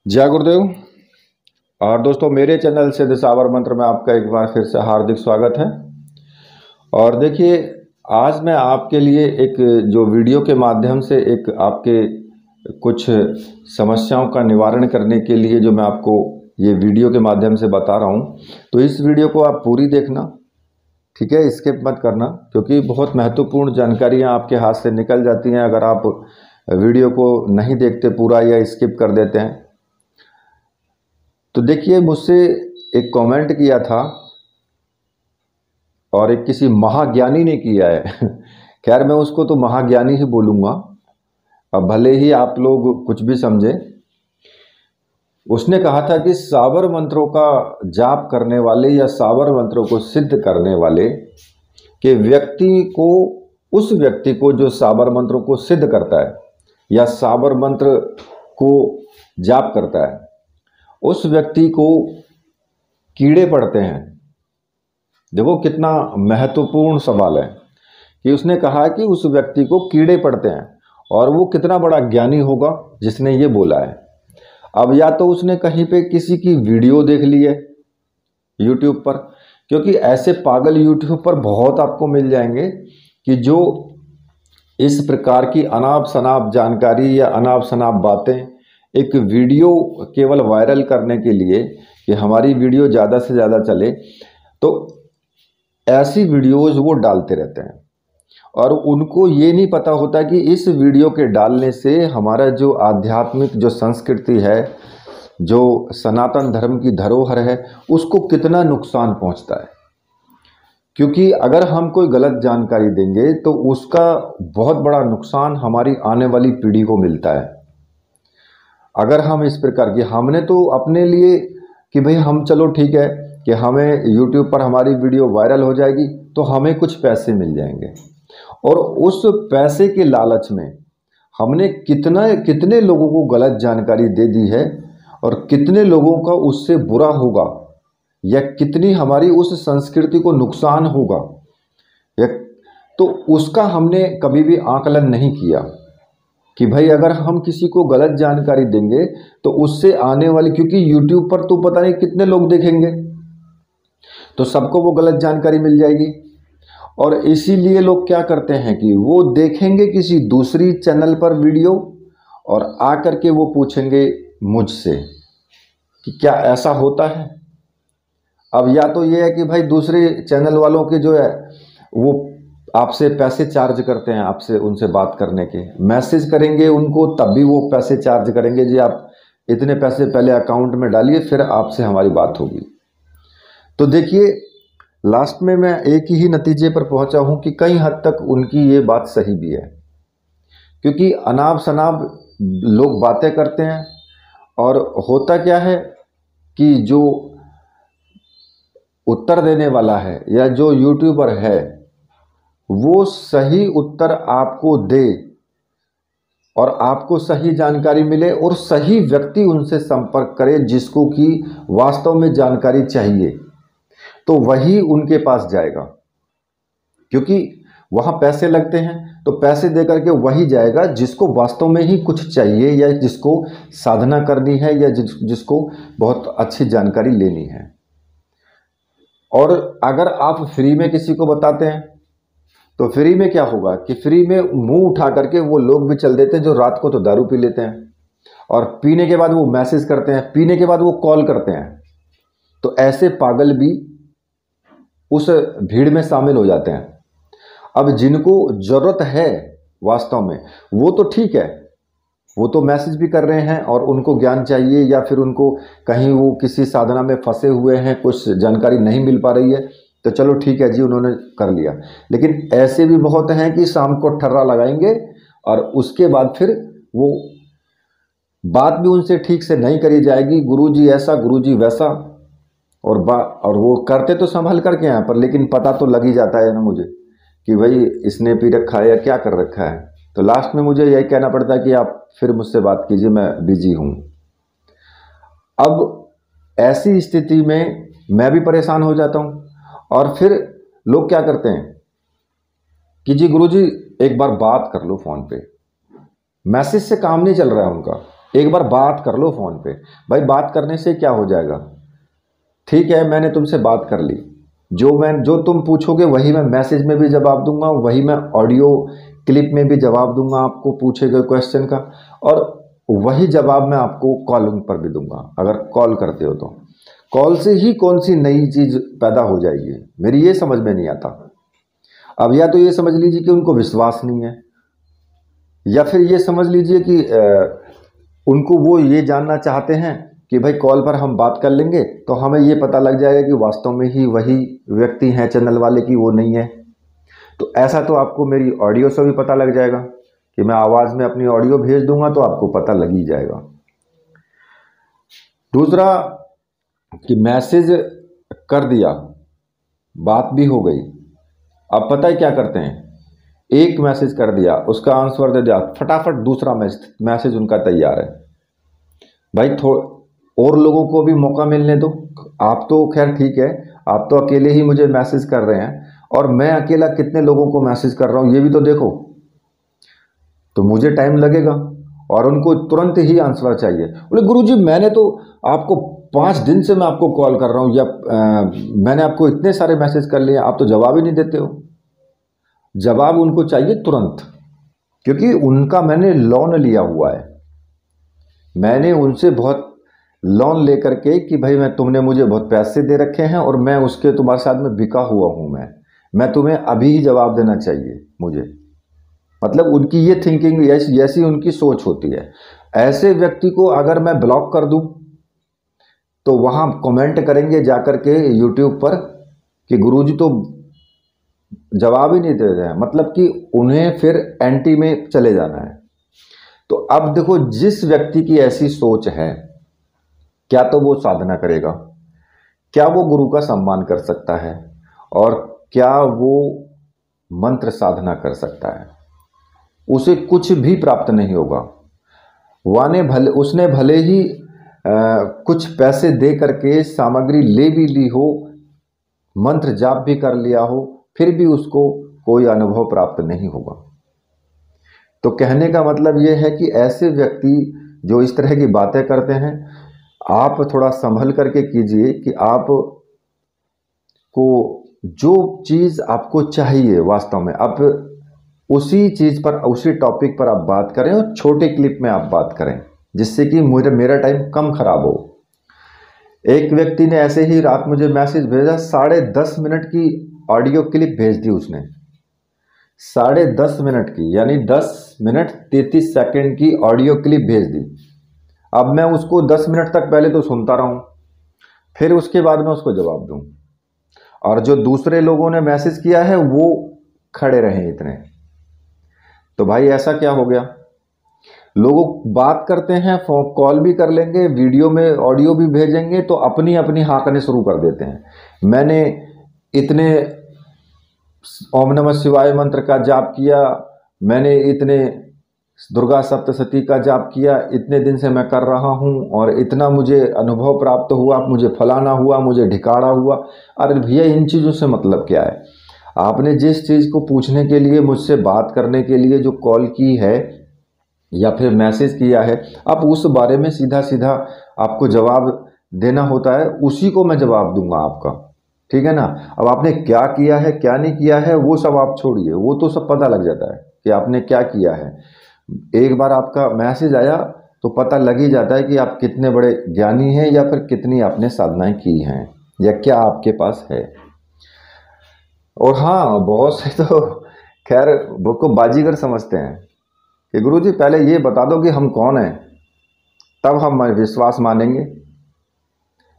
जय गुरुदेव। और दोस्तों, मेरे चैनल से दिशावर मंत्र में आपका एक बार फिर से हार्दिक स्वागत है। और देखिए, आज मैं आपके लिए एक जो वीडियो के माध्यम से एक आपके कुछ समस्याओं का निवारण करने के लिए जो मैं आपको ये वीडियो के माध्यम से बता रहा हूँ, तो इस वीडियो को आप पूरी देखना, ठीक है। स्किप मत करना, क्योंकि बहुत महत्वपूर्ण जानकारियाँ आपके हाथ से निकल जाती हैं अगर आप वीडियो को नहीं देखते पूरा या स्किप कर देते हैं। तो देखिए, मुझसे एक कमेंट किया था और एक किसी महाज्ञानी ने किया है खैर, मैं उसको तो महाज्ञानी ही बोलूँगा, अब भले ही आप लोग कुछ भी समझे। उसने कहा था कि साबर मंत्रों का जाप करने वाले या साबर मंत्रों को सिद्ध करने वाले के व्यक्ति को, उस व्यक्ति को जो साबर मंत्रों को सिद्ध करता है या साबर मंत्र को जाप करता है, उस व्यक्ति को कीड़े पड़ते हैं। देखो कितना महत्वपूर्ण सवाल है कि उसने कहा कि उस व्यक्ति को कीड़े पड़ते हैं, और वो कितना बड़ा ज्ञानी होगा जिसने ये बोला है। अब या तो उसने कहीं पे किसी की वीडियो देख ली है यूट्यूब पर, क्योंकि ऐसे पागल यूट्यूब पर बहुत आपको मिल जाएंगे कि जो इस प्रकार की अनाप शनाप जानकारी या अनाप शनाप बातें एक वीडियो केवल वायरल करने के लिए कि हमारी वीडियो ज़्यादा से ज़्यादा चले, तो ऐसी वीडियोस वो डालते रहते हैं। और उनको ये नहीं पता होता कि इस वीडियो के डालने से हमारा जो आध्यात्मिक जो संस्कृति है, जो सनातन धर्म की धरोहर है, उसको कितना नुकसान पहुंचता है। क्योंकि अगर हम कोई गलत जानकारी देंगे तो उसका बहुत बड़ा नुकसान हमारी आने वाली पीढ़ी को मिलता है। अगर हम इस प्रकार की, हमने तो अपने लिए कि भाई हम चलो ठीक है कि हमें YouTube पर हमारी वीडियो वायरल हो जाएगी तो हमें कुछ पैसे मिल जाएंगे, और उस पैसे के लालच में हमने कितने लोगों को गलत जानकारी दे दी है, और कितने लोगों का उससे बुरा होगा या कितनी हमारी उस संस्कृति को नुकसान होगा, या तो उसका हमने कभी भी आकलन नहीं किया कि भाई अगर हम किसी को गलत जानकारी देंगे तो उससे आने वाली, क्योंकि YouTube पर तो पता नहीं कितने लोग देखेंगे, तो सबको वो गलत जानकारी मिल जाएगी। और इसीलिए लोग क्या करते हैं कि वो देखेंगे किसी दूसरी चैनल पर वीडियो और आकर के वो पूछेंगे मुझसे कि क्या ऐसा होता है। अब या तो ये है कि भाई दूसरे चैनल वालों के जो है वो आपसे पैसे चार्ज करते हैं, आपसे उनसे बात करने के, मैसेज करेंगे उनको तब भी वो पैसे चार्ज करेंगे, जी आप इतने पैसे पहले अकाउंट में डालिए फिर आपसे हमारी बात होगी। तो देखिए, लास्ट में मैं एक ही नतीजे पर पहुंचा हूं कि कई हद तक उनकी ये बात सही भी है, क्योंकि अनाप शनाप लोग बातें करते हैं। और होता क्या है कि जो उत्तर देने वाला है या जो यूट्यूबर है वो सही उत्तर आपको दे और आपको सही जानकारी मिले और सही व्यक्ति उनसे संपर्क करे जिसको कि वास्तव में जानकारी चाहिए, तो वही उनके पास जाएगा। क्योंकि वहाँ पैसे लगते हैं, तो पैसे दे करके वही जाएगा जिसको वास्तव में ही कुछ चाहिए, या जिसको साधना करनी है, या जिसको बहुत अच्छी जानकारी लेनी है। और अगर आप फ्री में किसी को बताते हैं तो फ्री में क्या होगा कि फ्री में मुंह उठा करके वो लोग भी चल देते हैं जो रात को तो दारू पी लेते हैं, और पीने के बाद वो मैसेज करते हैं, पीने के बाद वो कॉल करते हैं। तो ऐसे पागल भी उस भीड़ में शामिल हो जाते हैं। अब जिनको ज़रूरत है वास्तव में, वो तो ठीक है, वो तो मैसेज भी कर रहे हैं और उनको ज्ञान चाहिए, या फिर उनको कहीं वो किसी साधना में फंसे हुए हैं, कुछ जानकारी नहीं मिल पा रही है, तो चलो ठीक है जी, उन्होंने कर लिया। लेकिन ऐसे भी बहुत हैं कि शाम को ठर्रा लगाएंगे और उसके बाद फिर वो बात भी उनसे ठीक से नहीं करी जाएगी, गुरुजी ऐसा गुरुजी वैसा, और वो करते तो संभल करके हैं पर, लेकिन पता तो लग ही जाता है ना मुझे कि भाई इसने पी रखा है या क्या कर रखा है। तो लास्ट में मुझे यही कहना पड़ता है कि आप फिर मुझसे बात कीजिए, मैं बिजी हूँ। अब ऐसी स्थिति में मैं भी परेशान हो जाता हूँ, और फिर लोग क्या करते हैं कि जी गुरुजी एक बार बात कर लो फ़ोन पे, मैसेज से काम नहीं चल रहा है उनका, एक बार बात कर लो फ़ोन पे। भाई बात करने से क्या हो जाएगा, ठीक है मैंने तुमसे बात कर ली, जो तुम पूछोगे वही मैं मैसेज में भी जवाब दूंगा, वही मैं ऑडियो क्लिप में भी जवाब दूंगा आपको पूछे गए क्वेश्चन का, और वही जवाब मैं आपको कॉलिंग पर भी दूंगा अगर कॉल करते हो तो। कॉल से ही कौन सी नई चीज़ पैदा हो जाएगी, मेरी ये समझ में नहीं आता। अब या तो ये समझ लीजिए कि उनको विश्वास नहीं है, या फिर ये समझ लीजिए कि उनको वो ये जानना चाहते हैं कि भाई कॉल पर हम बात कर लेंगे तो हमें ये पता लग जाएगा कि वास्तव में ही वही व्यक्ति हैं चैनल वाले की वो नहीं है। तो ऐसा तो आपको मेरी ऑडियो से भी पता लग जाएगा कि मैं आवाज़ में अपनी ऑडियो भेज दूंगा तो आपको पता लग ही जाएगा। दूसरा कि मैसेज कर दिया, बात भी हो गई, अब पता है क्या करते हैं, एक मैसेज कर दिया उसका आंसर दे दिया, फटाफट दूसरा मैसेज उनका तैयार है। भाई और लोगों को भी मौका मिलने दो। आप तो खैर ठीक है, आप तो अकेले ही मुझे मैसेज कर रहे हैं, और मैं अकेला कितने लोगों को मैसेज कर रहा हूँ ये भी तो देखो। तो मुझे टाइम लगेगा और उनको तुरंत ही आंसर चाहिए। बोले गुरुजी मैंने तो आपको 5 दिन से मैं आपको कॉल कर रहा हूँ, या मैंने आपको इतने सारे मैसेज कर लिए, आप तो जवाब ही नहीं देते हो। जवाब उनको चाहिए तुरंत, क्योंकि उनका मैंने लोन लिया हुआ है। मैंने उनसे बहुत लोन लेकर के कि भाई तुमने मुझे बहुत पैसे दे रखे हैं और मैं उसके तुम्हारे साथ में बिका हुआ हूँ, मैं तुम्हें अभी ही जवाब देना चाहिए मुझे। मतलब उनकी ये थिंकिंग, ऐसी उनकी सोच होती है। ऐसे व्यक्ति को अगर मैं ब्लॉक कर दूं तो वहाँ कमेंट करेंगे जाकर के यूट्यूब पर कि गुरुजी तो जवाब ही नहीं दे रहे हैं, मतलब कि उन्हें फिर एंटी में चले जाना है। तो अब देखो जिस व्यक्ति की ऐसी सोच है, क्या तो वो साधना करेगा, क्या वो गुरु का सम्मान कर सकता है, और क्या वो मंत्र साधना कर सकता है? उसे कुछ भी प्राप्त नहीं होगा। उसने भले ही कुछ पैसे दे करके सामग्री ले भी ली हो, मंत्र जाप भी कर लिया हो, फिर भी उसको कोई अनुभव प्राप्त नहीं होगा। तो कहने का मतलब ये है कि ऐसे व्यक्ति जो इस तरह की बातें करते हैं, आप थोड़ा संभल करके कीजिए कि आप को जो चीज़ आपको चाहिए वास्तव में आप उसी चीज़ पर, उसी टॉपिक पर आप बात करें और छोटे क्लिप में आप बात करें, जिससे कि मेरा टाइम कम खराब हो। एक व्यक्ति ने ऐसे ही रात मुझे मैसेज भेजा, 10.5 मिनट की ऑडियो क्लिप भेज दी उसने, 10.5 मिनट की, यानी 10 मिनट 33 सेकंड की ऑडियो क्लिप भेज दी। अब मैं उसको 10 मिनट तक पहले तो सुनता रहूं, फिर उसके बाद में उसको जवाब दूं, और जो दूसरे लोगों ने मैसेज किया है वो खड़े रहे इतने। तो भाई ऐसा क्या हो गया, लोग बात करते हैं, फोन कॉल भी कर लेंगे, वीडियो में ऑडियो भी भेजेंगे, तो अपनी अपनी हाँकने शुरू कर देते हैं। मैंने इतने ओम नमः शिवाय मंत्र का जाप किया, मैंने इतने दुर्गा सप्तशती का जाप किया, इतने दिन से मैं कर रहा हूं और इतना मुझे अनुभव प्राप्त हुआ, मुझे फलाना हुआ, मुझे ढिकाड़ा हुआ। अरे भैया इन चीज़ों से मतलब क्या है? आपने जिस चीज़ को पूछने के लिए, मुझसे बात करने के लिए जो कॉल की है या फिर मैसेज किया है, आप उस बारे में सीधा सीधा आपको जवाब देना होता है, उसी को मैं जवाब दूंगा आपका, ठीक है ना। अब आपने क्या किया है क्या नहीं किया है वो सब आप छोड़िए, वो तो सब पता लग जाता है कि आपने क्या किया है। एक बार आपका मैसेज आया तो पता लग ही जाता है कि आप कितने बड़े ज्ञानी हैं या फिर कितनी आपने साधनाएं की हैं या क्या आपके पास है। और हाँ, बहुत से तो खैर वो को बाजीगर समझते हैं कि गुरुजी पहले ये बता दो कि हम कौन हैं, तब हम विश्वास मानेंगे।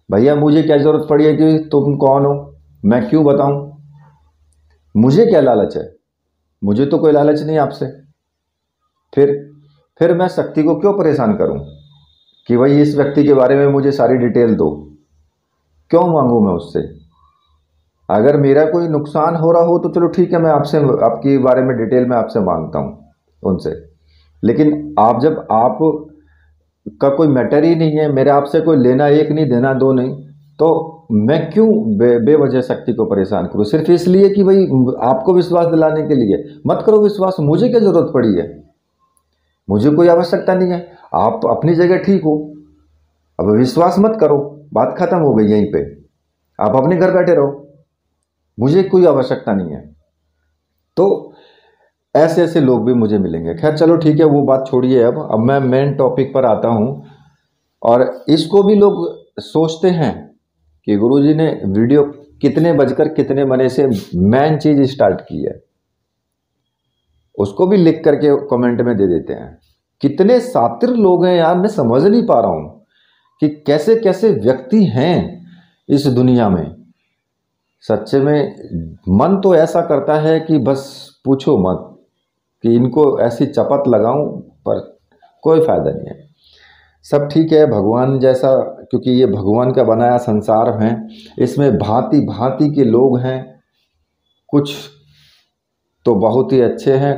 भैया मुझे क्या ज़रूरत पड़ी है कि तुम कौन हो, मैं क्यों बताऊं? मुझे क्या लालच है? मुझे तो कोई लालच नहीं आपसे। फिर मैं शक्ति को क्यों परेशान करूं कि भाई इस व्यक्ति के बारे में मुझे सारी डिटेल दो? क्यों मांगू मैं उससे? अगर मेरा कोई नुकसान हो रहा हो तो चलो ठीक है, मैं आपसे आपके बारे में डिटेल में आपसे मांगता हूं उनसे। लेकिन आप जब आप का कोई मैटर ही नहीं है, मेरा आपसे कोई लेना एक नहीं देना दो नहीं, तो मैं क्यों बेवजह शक्ति को परेशान करूं सिर्फ इसलिए कि भाई आपको विश्वास दिलाने के लिए? मत करो विश्वास, मुझे क्या जरूरत पड़ी है? मुझे कोई आवश्यकता नहीं है। आप अपनी जगह ठीक हो, अब विश्वास मत करो, बात खत्म हो गई यहीं पे, आप अपने घर बैठे रहो, मुझे कोई आवश्यकता नहीं है। तो ऐसे ऐसे लोग भी मुझे मिलेंगे। खैर चलो ठीक है, वो बात छोड़िए। अब मैं मेन टॉपिक पर आता हूँ। और इसको भी लोग सोचते हैं कि गुरुजी ने वीडियो कितने बजकर कितने मिनट से मेन चीज स्टार्ट की है, उसको भी लिख करके कमेंट में दे देते हैं। कितने शातिर लोग हैं यार, मैं समझ नहीं पा रहा हूं कि कैसे कैसे व्यक्ति हैं इस दुनिया में। सच्चे में मन तो ऐसा करता है कि बस पूछो मत, कि इनको ऐसी चपत लगाऊं, पर कोई फायदा नहीं है। सब ठीक है, भगवान जैसा, क्योंकि ये भगवान का बनाया संसार है, इसमें भांति भांति के लोग हैं। कुछ तो बहुत ही अच्छे हैं,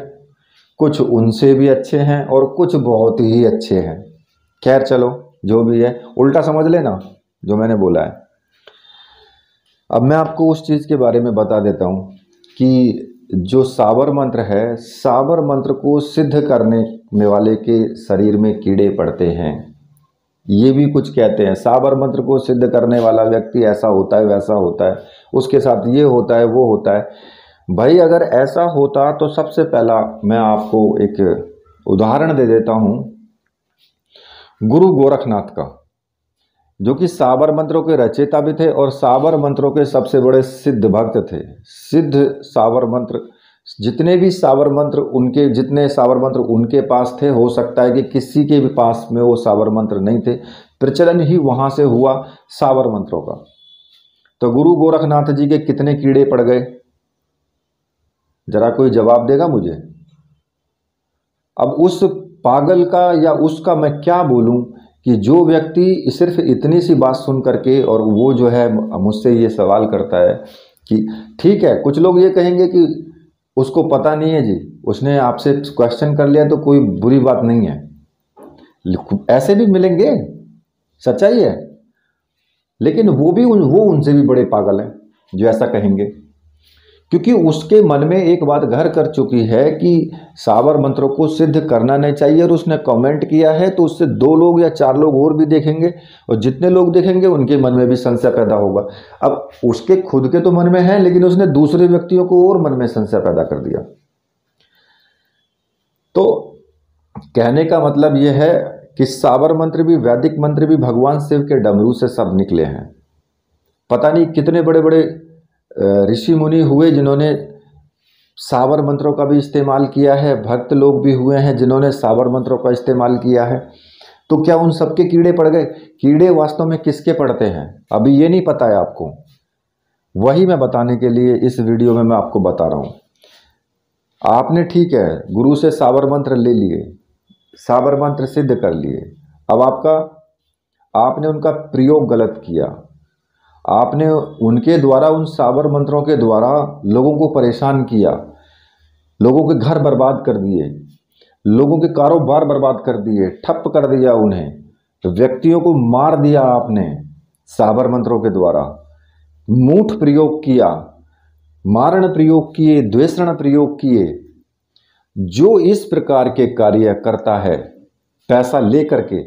कुछ उनसे भी अच्छे हैं, और कुछ बहुत ही अच्छे हैं। खैर चलो, जो भी है उल्टा समझ लेना जो मैंने बोला है। अब मैं आपको उस चीज़ के बारे में बता देता हूँ कि जो साबर मंत्र है, साबर मंत्र को सिद्ध करने वाले के शरीर में कीड़े पड़ते हैं। ये भी कुछ कहते हैं, साबर मंत्र को सिद्ध करने वाला व्यक्ति ऐसा होता है, वैसा होता है, उसके साथ ये होता है, वो होता है। भाई अगर ऐसा होता तो सबसे पहला मैं आपको एक उदाहरण दे देता हूँ गुरु गोरखनाथ का, जो कि साबर मंत्रों के रचयिता भी थे और साबर मंत्रों के सबसे बड़े सिद्ध भक्त थे। सिद्ध साबर मंत्र, जितने भी साबर मंत्र उनके, जितने साबर मंत्र उनके पास थे, हो सकता है कि किसी के भी पास में वो साबर मंत्र नहीं थे, प्रचलन ही वहां से हुआ साबर मंत्रों का। तो गुरु गोरखनाथ जी के कितने कीड़े पड़ गए, जरा कोई जवाब देगा मुझे? अब उस पागल का या उसका मैं क्या बोलूं कि जो व्यक्ति सिर्फ इतनी सी बात सुन करके, और वो जो है मुझसे ये सवाल करता है कि ठीक है, कुछ लोग ये कहेंगे कि उसको पता नहीं है जी, उसने आपसे क्वेश्चन कर लिया तो कोई बुरी बात नहीं है, ऐसे भी मिलेंगे, सच्चाई है। लेकिन वो उनसे भी बड़े पागल हैं जो ऐसा कहेंगे, क्योंकि उसके मन में एक बात घर कर चुकी है कि साबर मंत्रों को सिद्ध करना नहीं चाहिए, और उसने कमेंट किया है तो उससे 2 लोग या 4 लोग और भी देखेंगे, और जितने लोग देखेंगे उनके मन में भी संशय पैदा होगा। अब उसके खुद के तो मन में है, लेकिन उसने दूसरे व्यक्तियों को और मन में संशय पैदा कर दिया। तो कहने का मतलब यह है कि साबर मंत्र भी, वैदिक मंत्र भी भगवान शिव के डमरू से सब निकले हैं। पता नहीं कितने बड़े बड़े ऋषि मुनि हुए जिन्होंने साबर मंत्रों का भी इस्तेमाल किया है, भक्त लोग भी हुए हैं जिन्होंने साबर मंत्रों का इस्तेमाल किया है। तो क्या उन सबके कीड़े पड़ गए? कीड़े वास्तव में किसके पड़ते हैं अभी ये नहीं पता है आपको, वही मैं बताने के लिए इस वीडियो में मैं आपको बता रहा हूँ। आपने ठीक है गुरु से साबर मंत्र ले लिए, साबर मंत्र सिद्ध कर लिए, अब आपने उनका प्रयोग गलत किया, आपने उनके द्वारा, उन साबर मंत्रों के द्वारा लोगों को परेशान किया, लोगों के घर बर्बाद कर दिए, लोगों के कारोबार बर्बाद कर दिए, ठप कर दिया उन्हें, तो व्यक्तियों को मार दिया आपने साबर मंत्रों के द्वारा, मूठ प्रयोग किया, मारण प्रयोग किए, द्वेषण प्रयोग किए। जो इस प्रकार के कार्य करता है पैसा लेकर के,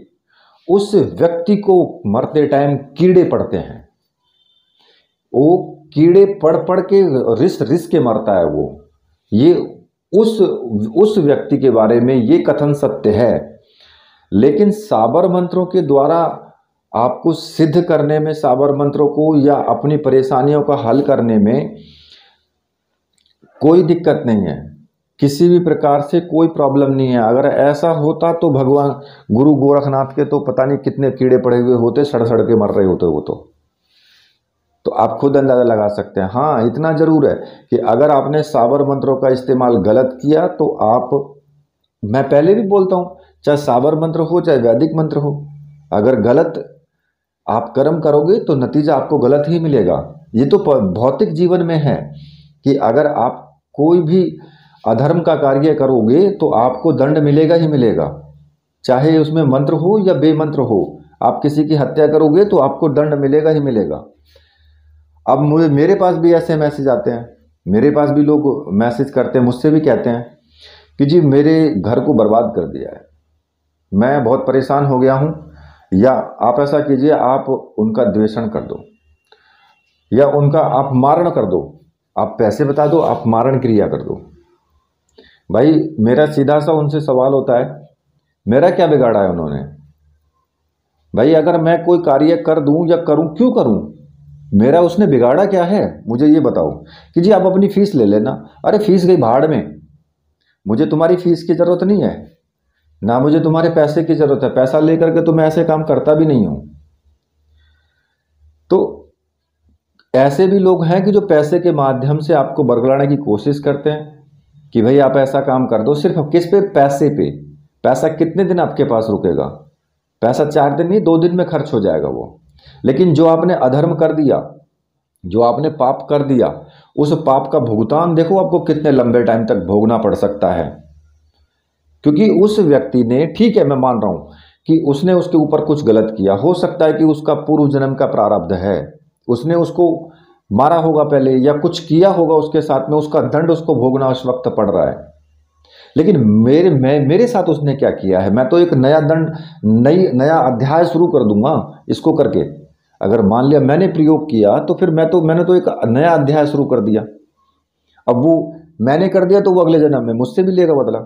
उस व्यक्ति को मरते टाइम कीड़े पड़ते हैं। वो कीड़े पड़ पड़ के रिस रिस के मरता है वो। ये उस व्यक्ति के बारे में ये कथन सत्य है। लेकिन साबर मंत्रों के द्वारा आपको सिद्ध करने में, साबर मंत्रों को या अपनी परेशानियों का हल करने में कोई दिक्कत नहीं है, किसी भी प्रकार से कोई प्रॉब्लम नहीं है। अगर ऐसा होता तो भगवान गुरु गोरखनाथ के तो पता नहीं कितने कीड़े पड़े हुए होते, सड़ सड़ के मर रहे होते वो तो आप खुद अंदाजा लगा सकते हैं। हाँ, इतना जरूर है कि अगर आपने साबर मंत्रों का इस्तेमाल गलत किया तो मैं पहले भी बोलता हूं, चाहे साबर मंत्र हो चाहे वैदिक मंत्र हो, अगर गलत आप कर्म करोगे तो नतीजा आपको गलत ही मिलेगा। ये तो भौतिक जीवन में है कि अगर आप कोई भी अधर्म का कार्य करोगे तो आपको दंड मिलेगा ही मिलेगा, चाहे उसमें मंत्र हो या बेमंत्र हो। आप किसी की हत्या करोगे तो आपको दंड मिलेगा ही मिलेगा। अब मेरे पास भी ऐसे मैसेज आते हैं, मेरे पास भी लोग मैसेज करते हैं, मुझसे भी कहते हैं कि जी मेरे घर को बर्बाद कर दिया है, मैं बहुत परेशान हो गया हूँ, या आप ऐसा कीजिए, आप उनका द्वेषण कर दो या उनका आप मारण कर दो। आप पैसे बता दो, आप मारण क्रिया कर दो। भाई मेरा सीधा सा उनसे सवाल होता है, मेरा क्या बिगाड़ा है उन्होंने? भाई अगर मैं कोई कार्य कर दूं या करूं, क्यों करूं? मेरा उसने बिगाड़ा क्या है, मुझे ये बताओ। कि जी आप अपनी फीस ले लेना। अरे फीस गई भाड़ में, मुझे तुम्हारी फीस की जरूरत नहीं है, ना मुझे तुम्हारे पैसे की जरूरत है। पैसा लेकर के तो मैं ऐसे काम करता भी नहीं हूं। तो ऐसे भी लोग हैं कि जो पैसे के माध्यम से आपको बरगलाने की कोशिश करते हैं कि भाई आप ऐसा काम कर दो। सिर्फ किस पे? पैसे पे। पैसा कितने दिन आपके पास रुकेगा? पैसा 4 दिन नहीं, 2 दिन में खर्च हो जाएगा वो। लेकिन जो आपने अधर्म कर दिया, जो आपने पाप कर दिया, उस पाप का भुगतान देखो आपको कितने लंबे टाइम तक भोगना पड़ सकता है। क्योंकि उस व्यक्ति ने, ठीक है मैं मान रहा हूं कि उसने उसके ऊपर कुछ गलत किया, हो सकता है कि उसका पूर्व जन्म का प्रारब्ध है, उसने उसको मारा होगा पहले या कुछ किया होगा उसके साथ में, उसका दंड उसको भोगना उस वक्त पड़ रहा है। लेकिन मेरे साथ उसने क्या किया है? मैं तो एक नया दंड, नया अध्याय शुरू कर दूंगा इसको करके। अगर मान लिया मैंने प्रयोग किया तो फिर मैंने तो एक नया अध्याय शुरू कर दिया। अब वो मैंने कर दिया तो वो अगले जन्म में मुझसे भी लेगा बदला।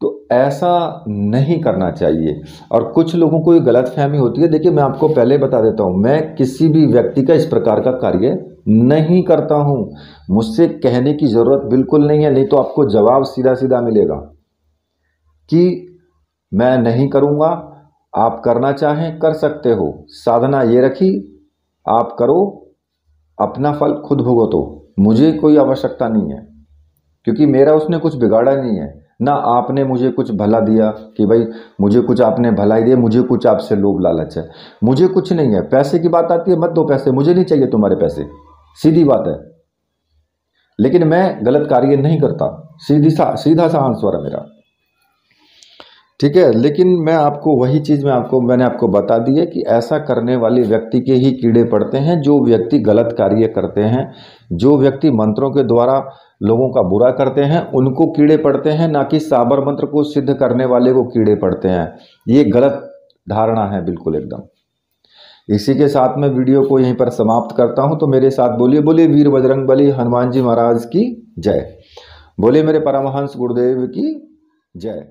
तो ऐसा नहीं करना चाहिए। और कुछ लोगों को ये गलतफहमी होती है। देखिए मैं आपको पहले बता देता हूं, मैं किसी भी व्यक्ति का इस प्रकार का कार्य नहीं करता हूं। मुझसे कहने की जरूरत बिल्कुल नहीं है, नहीं तो आपको जवाब सीधा सीधा मिलेगा कि मैं नहीं करूंगा। आप करना चाहें कर सकते हो, साधना ये रखी, आप करो, अपना फल खुद भुगतो, मुझे कोई आवश्यकता नहीं है। क्योंकि मेरा उसने कुछ बिगाड़ा नहीं है, ना आपने मुझे कुछ भला दिया कि भाई मुझे कुछ आपने भलाई दिया, मुझे कुछ आपसे लोभ लालच है, मुझे कुछ नहीं है। पैसे की बात आती है, मत दो पैसे, मुझे नहीं चाहिए तुम्हारे पैसे, सीधी बात है। लेकिन मैं गलत कार्य नहीं करता, सीधा सा आंसर है मेरा, ठीक है। लेकिन मैं आपको वही चीज़ मैंने आपको बता दी है कि ऐसा करने वाले व्यक्ति के ही कीड़े पड़ते हैं, जो व्यक्ति गलत कार्य करते हैं, जो व्यक्ति मंत्रों के द्वारा लोगों का बुरा करते हैं, उनको कीड़े पड़ते हैं, ना कि साबर मंत्र को सिद्ध करने वाले को कीड़े पड़ते हैं। ये गलत धारणा है बिल्कुल एकदम। इसी के साथ मैं वीडियो को यहीं पर समाप्त करता हूं। तो मेरे साथ बोलिए, बोलिए वीर बजरंगबली हनुमान जी महाराज की जय। बोलिए मेरे परमहंस गुरुदेव की जय।